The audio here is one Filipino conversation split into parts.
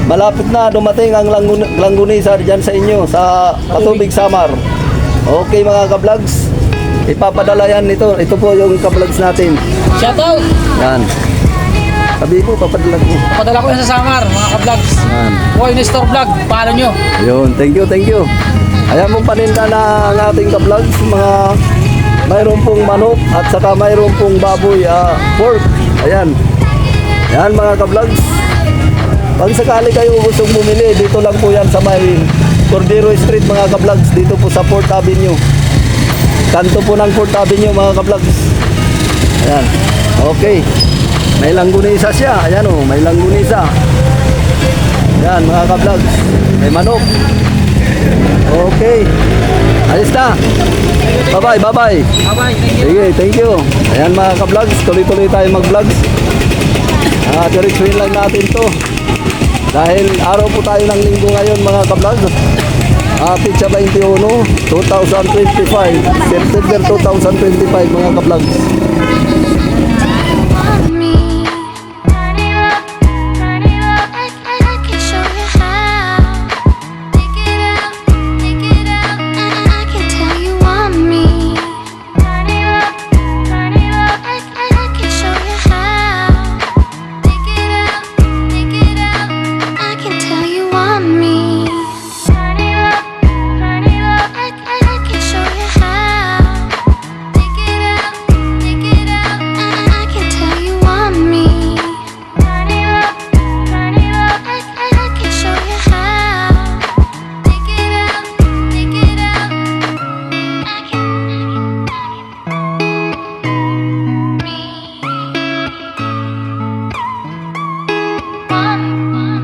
Malapit na dumating ang langgunisa dyan sa inyo sa Patubig Samar. Okay mga ka-vlogs, ipapadala yan ito. Ito po yung ka-vlogs natin. Shoutout! Yan. Sabi ko, papadala ko. Papadala ko yan sa Samar, mga ka-vlogs. Yan. Boy Nestor Vlog, follow nyo. Yun, thank you, thank you. Ayan mong paninda na ang ating ka-vlogs, mga mayroon pong manok at saka mayroon pong baboy, pork. Ayan. Yan mga ka-vlogs. Pag sakali kayo gustong bumili, dito lang po yan sa may Cordero Street mga ka-vlogs, dito po sa Port Avenue. Kanto po ng Port Avenue mga ka-vlogs. Ayan. Okay. May langgunisa siya. Ayan o, may langgunisa. Ayan mga ka-vlogs. May manok. Okay. Ayos na. Bye-bye, bye-bye. Bye-bye, thank you. Sige, thank you. Ayan mga ka-vlogs, tuloy-tuloy tayo mag-vlogs. Diretsuhin lang natin to. Dahil araw po tayo ng linggo ngayon mga ka-vlogs. Pitsa 21, 2025. September 2025 mga ka-vlogs.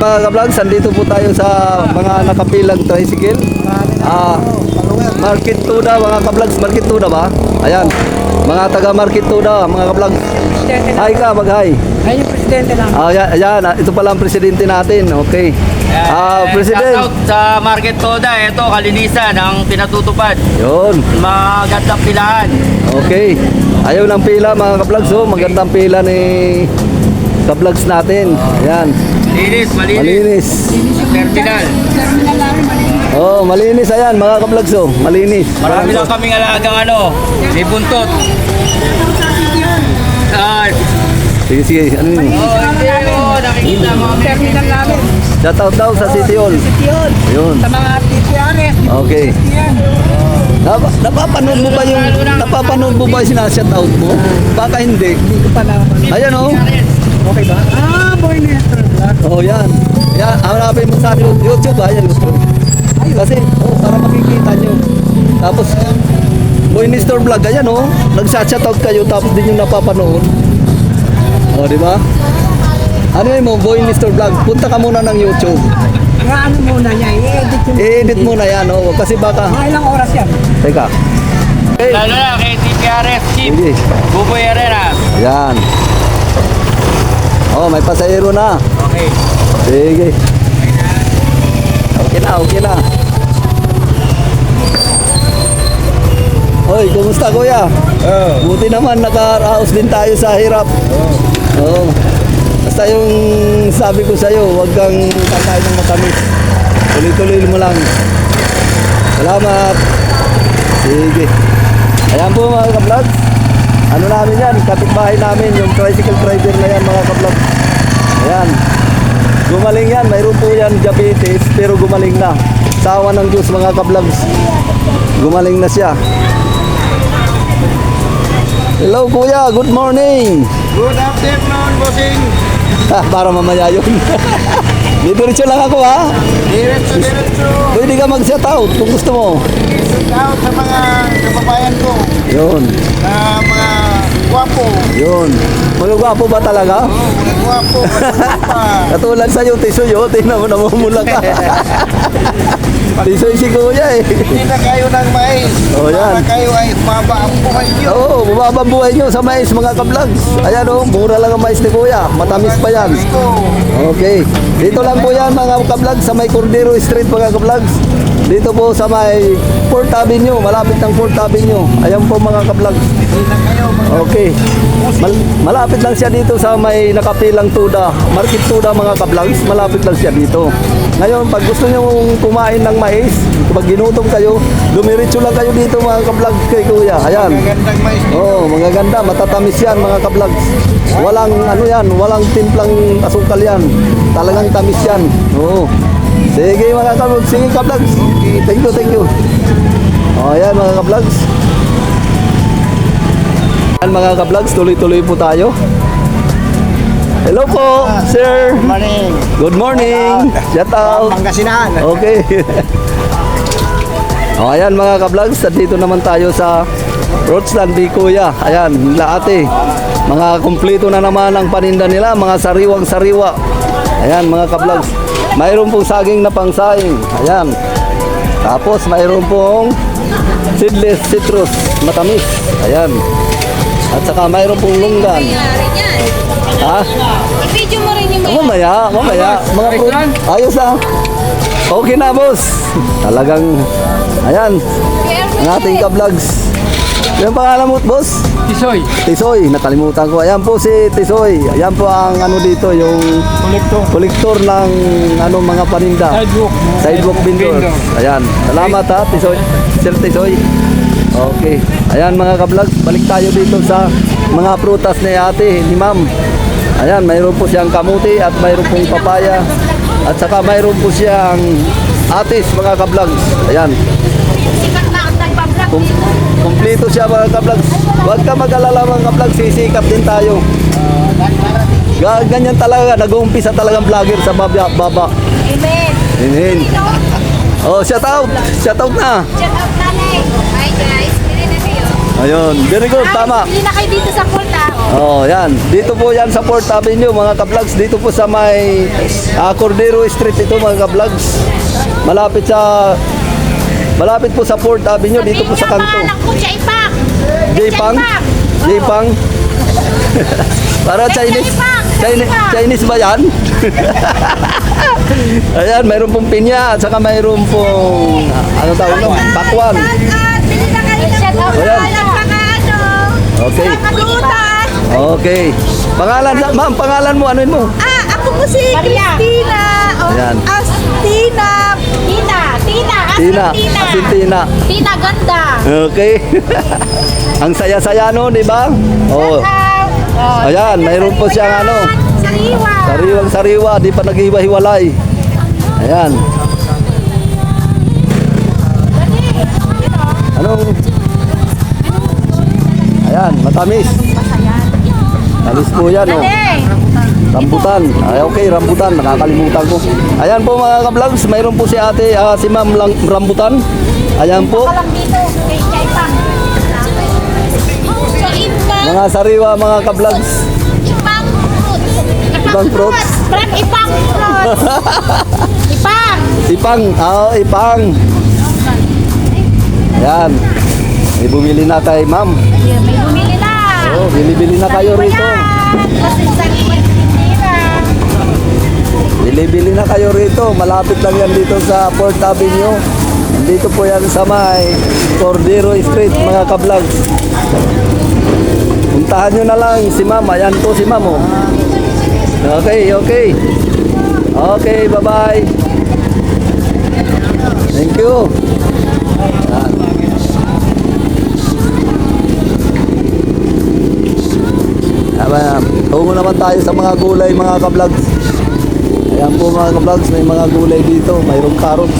Mga ka-vlogs, andito po tayo sa mga nakapilang tricycle. Market Tuda mga ka-vlogs, Market Tuda ba? Ayan, mga taga Market Tuda mga ka-vlogs. Hi ka, mag-hi. Ay, yung presidente lang. Ayan, ito pala ang presidente natin. Okay. President. Shoutout sa Market Toda. Ito, kalinisan ang pinatutupad. Yun. Magandang pilahan. Okay. Ayaw ng pila mga ka-vlogs. Oh, magandang pila ni ka-vlogs natin. Ayan. Malinis, malinis. Malinis. Terminal. Oh, malinis ayan mga ka-vlogs. Oh, malinis. Marami lang kaming alagang may buntot. Sige, sige. Ano yun? Nakikita mo. Terminal namin. Shoutout daw sa City Hall. Yun. Yun. Sa mga TCRS. Okay. Napapanood mo ba yung sinashoutout mo? Baka hindi. Hindi ko pa naman. Ayan oh. Okay ba? Boy Nestor Vlog. Oh, yan. Yan, hanapin mo sa YouTube ba? Yan, YouTube. Kasi, para makikita nyo. Tapos, Boy Nestor Vlog, ayan oh. Nagsashoutout kayo tapos din yung napapanood. Oh, di ba? Ano yun mo, Boy Nestor Vlog? Punta ka muna ng YouTube. Ano muna niya, i-edit yung I-edit muna yan, oh. Kasi baka... Mga ilang oras yan? Teka. Okay. Lalo na kay TPRS Chief. Sige. Buboy Herrera. Yan. Oh, may pasahero na. Okay. Sige. Okay na, okay na. Hoy, kumusta kuya? Buti naman nakaraos din tayo sa hirap. Oo. Basta yung sabi ko sa'yo, huwag kang kakain ng matamis. Tuloy-tuloy mo lang. Salamat. Sige. Ayan po mga ka-vlogs. Ano namin yan, kapitbahay namin, yung tricycle driver na yan mga ka-vlogs. Ayan. Gumaling yan, mayroon po yan diabetes, pero gumaling na. Sawa ng Diyos mga ka-vlogs. Gumaling na siya. Hello kuya, good morning. Good afternoon, bossing. Para mamaya yun. Diretso lang ako ha. Diretso. Pwede ka mag-set out kung gusto mo. Shoutout sa mga kababayan ko Yun, na mga gwapo. yun. Mga gwapo ba talaga? Mga gwapo. Katulad sa'yo, Tisoy, oh. Tingnan mo, namumula ka. Tisoy si kuya eh. Hindi na kayo ng mais. Oh, yan. Para kayo ay humaba ang buhay nyo. Oo, bumaba ang buhay nyo sa mais mga ka-vlogs. Ayan oh, mura lang ang mais ni kuya. Matamis pa yan. Okay. Dito lang po yan mga ka-vlogs sa may Cordero Street mga ka-vlogs. Dito po sa may 4th Avenue, malapit ng 4th Avenue. Ayan po mga ka-vlog. Okay. Malapit lang siya dito sa may nakapilang tuda. Market tuda mga ka-vlogs, malapit lang siya dito. Ngayon, pag gusto nyo kumain ng mais, pag ginutom kayo, dumiretso lang kayo dito mga ka-vlog kay Kuya. Ayan. Oh, mga ganda, matatamis yan mga ka-vlogs. Walang ano yan, walang timplang asukal yan. Talagang tamis yan. Oo. Sige mga ka-vlogs, sige ka-vlogs. Thank you, thank you. Oh, ayan mga ka-vlogs. Ayan mga ka-vlogs, tuloy-tuloy po tayo. Hello po, sir. Good morning. Good morning. Shout out. Pangasinan. Okay. O ayan mga ka-vlogs, dito naman tayo sa Fruitsland di Kuya. Ayan, nila ate. Mga kumpleto na naman ang paninda nila, mga sariwang sariwa. Ayan mga ka-vlogs. Mayroon pong saging na pangsaing. Ayan. Tapos mayroon pong seedless citrus, matamis. Ayan. At saka mayroon pong lunggan. Ha? I-video mo rin yung Mamaya. Mga ayos ah. Okay na, boss. Talagang, ayan, ang ating ka-vlogs. Yung pangalan mo, boss? Tisoy. Tisoy, nakalimutan ko. Ayan po si Tisoy. Ayan po ang ano dito, yung kolektor ng ano mga paninda. Sidewalk vendors. Ayan. Salamat ha, Tisoy. Sir Tisoy. Okay. Ayan mga ka-vlogs, balik tayo dito sa mga prutas ni ate, ni ma'am. Ayan, mayroon po siyang kamuti at mayroon pong papaya. At saka mayroon po siyang atis mga ka-vlogs. Ayan. sikat na ang nagpa-vlog. Kompleto siya mga ka-vlogs. Huwag ka mag-alala mga ka-vlogs, sisikap din tayo. Ganyan talaga, nag-uumpisa talagang vlogger sa baba. Amen. Amen. Oh, shout out. Shout out na. Shout out nanay. Hi guys, pili na kayo. Ayun, very good, Ay, tama. pili na kayo dito sa Porta. Oh, yan. Dito po yan sa 4th Avenue, mga ka-vlogs. Dito po sa may Cordero Street ito, mga ka-vlogs. Malapit po sa 4th Avenue, dito po sa kanto. Anak ko, Jaipak. J-Pang? J-Pang? Para Chinese. Chinese ba yan? Ayan, mayroon pong pinya at saka mayroon pong ano tawag no? Pakwan. Pili na kayo ng Ayan. pagkakaano. Okay. Pagkalutan. Okay. Pangalan, ma'am, pangalan mo, anuin mo? Ako po si Christina. Ayan. Tina. Tina. Asin Tina. Tina ganda. Okay. Ang saya-saya no, di ba? Oh. Ayan, mayroon po siyang ano. Sariwa. Sariwang-sariwa, di pa naghiwa-hiwalay. Ayan. Anong? Ayan, matamis. Tamis po yan, oh. Rambutan. Ay, okay, rambutan. Nakakalimutan ko. Ayan po mga ka-vlogs, mayroon po si ate, si ma'am rambutan. Ayan po. Lang dito kay Jaipak. So, Mga sariwa, mga ka-vlogs. Ipang fruits. Ibang fruits. Ipang fruits. Ipang. Ipang. Ipang. Ayan. May bumili na kay ma'am. Ayun, may bumili na. Oh, bili-bili na kayo rito. Kasi sariwa tira. Bili-bili na kayo rito. Malapit lang yan dito sa 4th Avenue. Dito po yan sa may Cordero Street, mga ka-vlogs. Puntahan nyo na lang si ma'am. Ayan po si ma'am. Oh. Okay. Okay, bye-bye. Thank you. Ayan. Tungo naman tayo sa mga gulay, mga ka-vlogs. Ayan po mga ka-vlogs, may mga gulay dito. Mayroong carrots.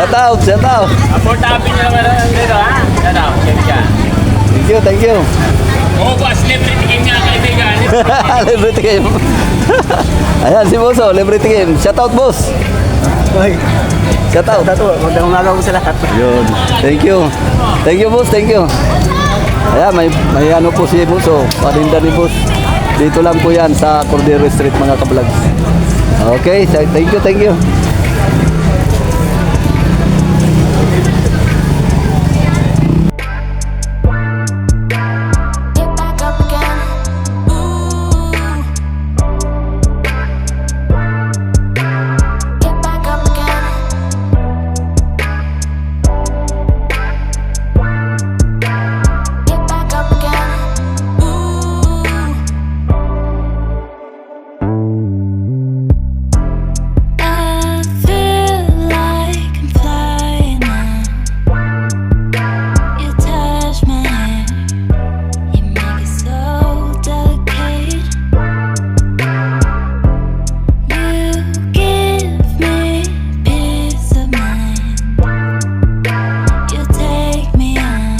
Shout out, shout out. Aport happy nyo naman dito, ha? Shout out, check ka. Thank you, thank you. Oo, boss, libre tikim niya, kaibigan. Liberty game. Ayan si Boso, Liberty game. Shout out, boss. Hoy. Shout out. Magandang umaga po sa lahat. Yun. Thank you. Thank you, boss. Thank you. Ayan, may ano po si Boso. Parinda ni boss. Dito lang po yan sa Cordero Street, mga ka-vlogs. Okay, thank you, thank you. Get back up again. Ooh. Get back up again. Get back up again. Ooh. I feel like I'm flying now. You touch my hair. You make it so delicate. You give me peace of mind. You take me high,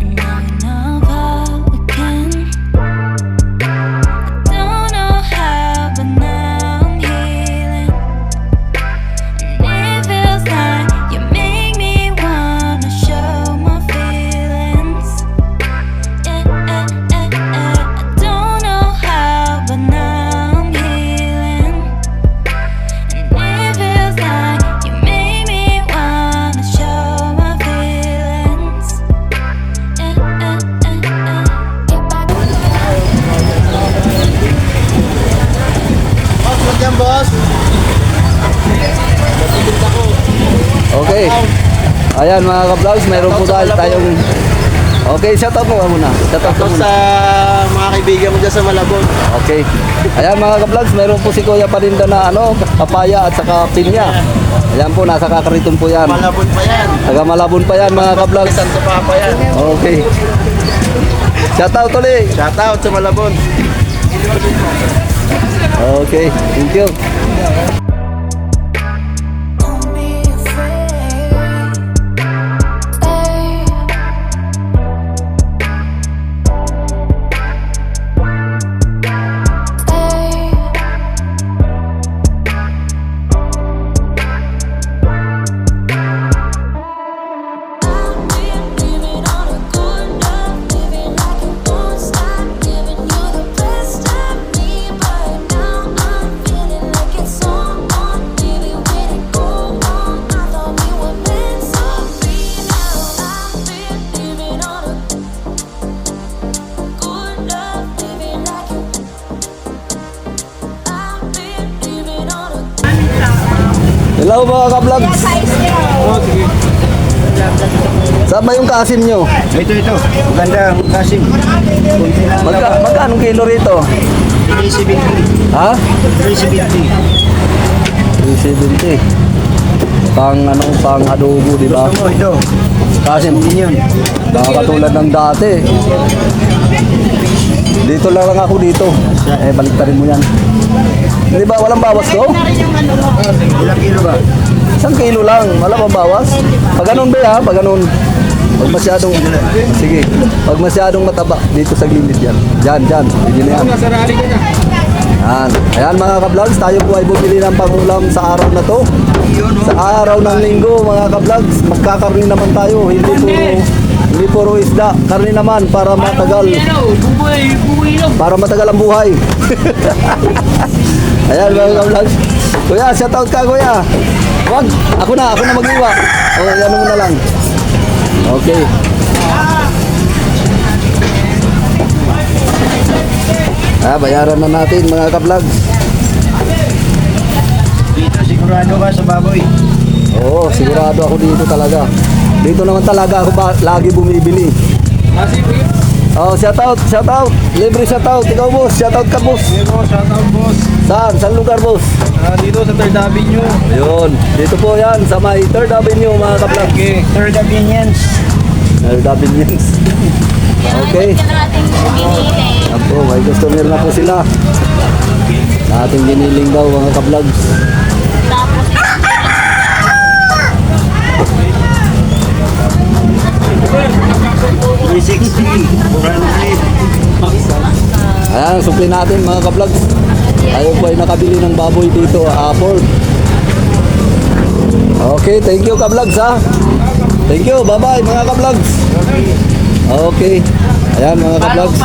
and now we know how again. I don't know how, but now I'm healing, and it feels like you make me wanna show my feelings. I don't know how, but now I'm healing, and it feels like you make me wanna show my feelings. Get back. Boss. Okay. Ayan, mga ka-vlogs, mayroon po tayong... Okay, shout out mo muna. Shout out mo Sa muna. mga kaibigan mo dyan sa Malabon. Okay. Ayan, mga ka-vlogs, mayroon po si Kuya Parinda na papaya at saka pinya. Ayan po, nasa Kakariton po yan. Malabon pa yan. Taga Malabon pa yan, mga ka-vlogs. Santo Papa yan. Okay. Shout out ulit. Shout out sa Malabon. Okay, thank you. Don't be afraid. Stay. Stay. I've been living on a good love, living like it won't stop, giving you the best of me, but now I'm feeling like it's all on. Maybe we didn't go wrong. I thought we were meant to be. Now I've been living on a good love, living like it. I've been living on a Hello mga ka-vlogs. Saan ba yung kasim nyo? Ito. Maganda ang kasing. Kunti lang. Magkano kilo rito? 370. Ha? 370. 370. Pang adobo, di ba? Gusto mo ito? Kasim Yun yun. katulad ng dati. Dito lang ako dito. Baliktarin mo yan. Di ba walang bawas to? Ilang kilo ba? 1 kilo lang, wala pang bawas. Pag ganun ba ha? Pag ganun. Pag masyadong, sige. Pag masyadong mataba, dito sa gilid yan. Diyan. Hindi na yan. Yan. Ayan mga ka-vlogs, tayo po ay bumili ng pangulam sa araw na to. Sa araw ng linggo mga ka-vlogs, magkakarni naman tayo. Hindi puro isda. Karni naman para matagal. Para matagal ang buhay. Ayan mga ka-vlogs. Kuya, shoutout ka kuya. Wag, ako na mag-iwa. O, yan mo na lang. Okay. Bayaran na natin mga ka-vlogs. Dito sigurado ka sa baboy. Oo, sigurado ako dito talaga. Dito naman talaga ako lagi bumibili. Oh, shout out. Libre shout out. Ikaw boss, shout out ka boss. Shout out boss. Saan lugar boss? Dito sa 3rd Avenue. Ayun, dito po yan sa may 3rd Avenue mga ka-vlog. Okay. 3rd Avenue. 3rd Avenue. Okay. nating pinili. Apo, may customer na po sila. Ating giniling daw mga ka-vlogs. Tapos 360, 400. Ayan, supli natin mga ka-vlogs. Tayo po ay nakabili ng baboy dito, pork. Okay, thank you ka-vlogs ha. Thank you, bye-bye mga ka-vlogs. Okay. Ayan mga ka-vlogs.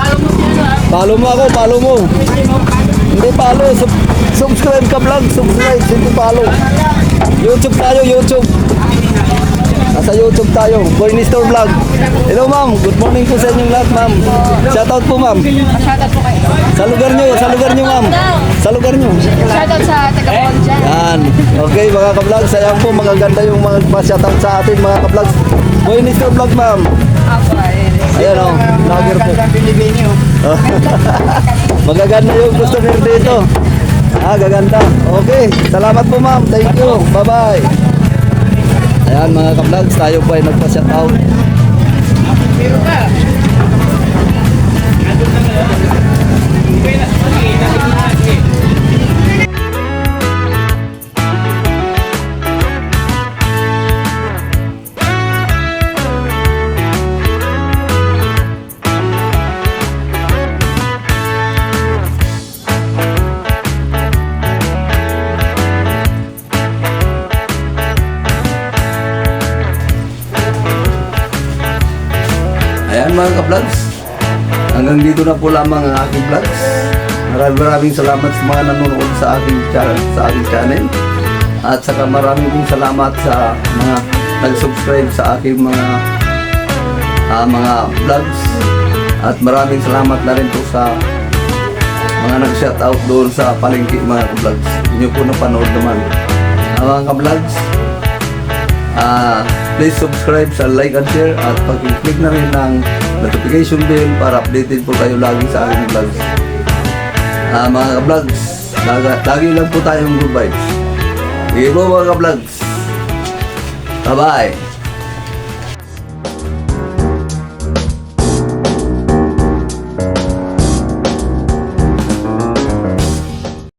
Follow mo ako, follow mo. Hindi follow, subscribe ka-vlog, subscribe, hindi follow. YouTube tayo, YouTube. Nasa YouTube tayo, Boy Nestor Vlog. Hello ma'am, good morning po sa inyong lahat ma'am. Shoutout po ma'am. Shoutout po kayo. Sa lugar nyo ma'am. Sa lugar nyo. Shoutout sa taga-Paul dyan. Yan. Okay mga ka-vlogs, ayan po magaganda yung mga shoutout sa atin mga ka-vlogs. Boy Nestor Vlog ma'am. Ako ay. Ayan o, vlogger po. Magandang Pilipino. Magaganda yung customer dito. Gaganda. Okay, salamat po ma'am. Thank you. Bye-bye. Ayan mga ka-vlogs, tayo po ay nagpa-shoutout. Ayan mga ka-vlogs, hanggang dito na po lamang ang aking vlogs. Maraming salamat sa mga nanonood sa aking channel. At saka maraming salamat sa mga nag-subscribe sa aking mga vlogs. At maraming salamat na rin po sa mga nag-shoutout doon sa palengke mga ka-vlogs. Inyo po napanood naman. Mga ka-vlogs, please subscribe sa like and share at pag-click na rin ng notification bell para updated po kayo lagi sa aking vlogs. Mga ka-vlogs, lagi lang po tayong good vibes. Sige po mga ka-vlogs. Bye-bye.